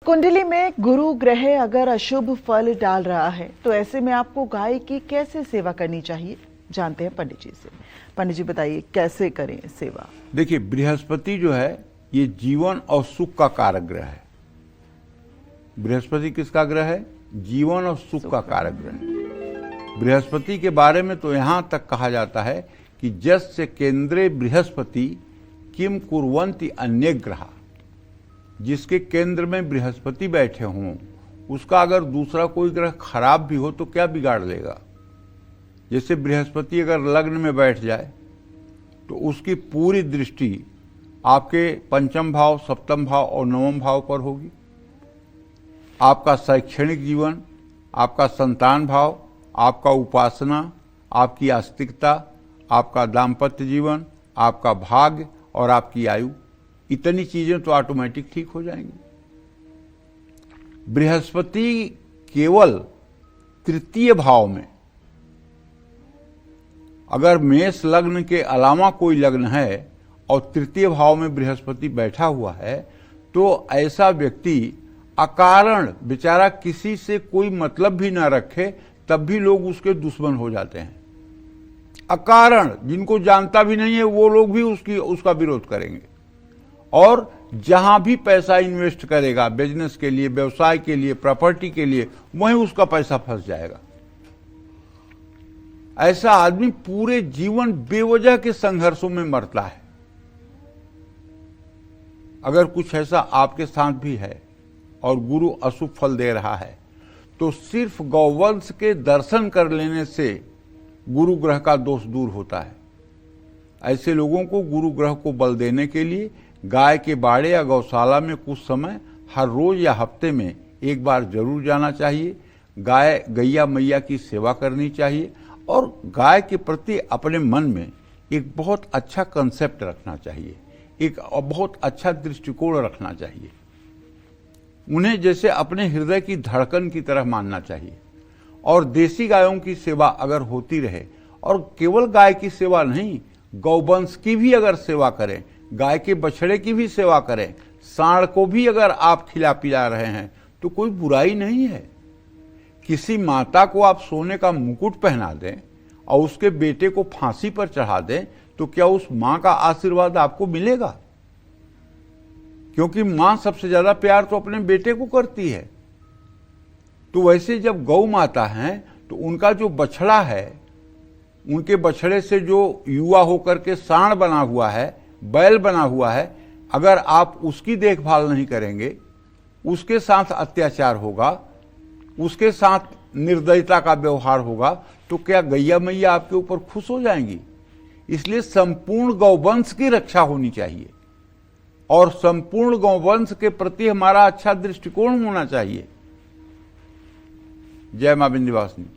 कुंडली में गुरु ग्रह अगर अशुभ फल डाल रहा है तो ऐसे में आपको गाय की कैसे सेवा करनी चाहिए, जानते हैं पंडित जी से। पंडित जी बताइए कैसे करें सेवा। देखिए, बृहस्पति जो है ये जीवन और सुख का कारक ग्रह है। बृहस्पति किसका ग्रह है? जीवन और सुख का कारक ग्रह है। बृहस्पति के बारे में तो यहां तक कहा जाता है कि यस्य केंद्रे बृहस्पति किम कुर्वन्ति अन्य ग्रह। जिसके केंद्र में बृहस्पति बैठे हों उसका अगर दूसरा कोई ग्रह खराब भी हो तो क्या बिगाड़ लेगा। जैसे बृहस्पति अगर लग्न में बैठ जाए तो उसकी पूरी दृष्टि आपके पंचम भाव, सप्तम भाव और नवम भाव पर होगी। आपका शैक्षणिक जीवन, आपका संतान भाव, आपका उपासना, आपकी आस्तिकता, आपका दाम्पत्य जीवन, आपका भाग्य और आपकी आयु, इतनी चीजें तो ऑटोमेटिक ठीक हो जाएंगी। बृहस्पति केवल तृतीय भाव में, अगर मेष लग्न के अलावा कोई लग्न है और तृतीय भाव में बृहस्पति बैठा हुआ है तो ऐसा व्यक्ति अकारण बेचारा किसी से कोई मतलब भी ना रखे तब भी लोग उसके दुश्मन हो जाते हैं। अकारण जिनको जानता भी नहीं है वो लोग भी उसका विरोध करेंगे और जहां भी पैसा इन्वेस्ट करेगा बिजनेस के लिए, व्यवसाय के लिए, प्रॉपर्टी के लिए, वहीं उसका पैसा फंस जाएगा। ऐसा आदमी पूरे जीवन बेवजह के संघर्षों में मरता है। अगर कुछ ऐसा आपके साथ भी है और गुरु अशुभ फल दे रहा है तो सिर्फ गौवंश के दर्शन कर लेने से गुरु ग्रह का दोष दूर होता है। ऐसे लोगों को गुरु ग्रह को बल देने के लिए गाय के बाड़े या गौशाला में कुछ समय हर रोज या हफ्ते में एक बार जरूर जाना चाहिए। गाय गैया मैया की सेवा करनी चाहिए और गाय के प्रति अपने मन में एक बहुत अच्छा कंसेप्ट रखना चाहिए, एक बहुत अच्छा दृष्टिकोण रखना चाहिए। उन्हें जैसे अपने हृदय की धड़कन की तरह मानना चाहिए और देसी गायों की सेवा अगर होती रहे, और केवल गाय की सेवा नहीं, गौवंश की भी अगर सेवा करें, गाय के बछड़े की भी सेवा करें, सांड को भी अगर आप खिला पिला रहे हैं तो कोई बुराई नहीं है। किसी माता को आप सोने का मुकुट पहना दें और उसके बेटे को फांसी पर चढ़ा दें तो क्या उस मां का आशीर्वाद आपको मिलेगा? क्योंकि मां सबसे ज्यादा प्यार तो अपने बेटे को करती है। तो वैसे जब गौ माता हैं तो उनका जो बछड़ा है, उनके बछड़े से जो युवा होकर के सांड बना हुआ है, बैल बना हुआ है, अगर आप उसकी देखभाल नहीं करेंगे, उसके साथ अत्याचार होगा, उसके साथ निर्दयता का व्यवहार होगा तो क्या गैया मैया आपके ऊपर खुश हो जाएंगी? इसलिए संपूर्ण गौवंश की रक्षा होनी चाहिए और संपूर्ण गौवंश के प्रति हमारा अच्छा दृष्टिकोण होना चाहिए। जय मां विंध्यवासिनी।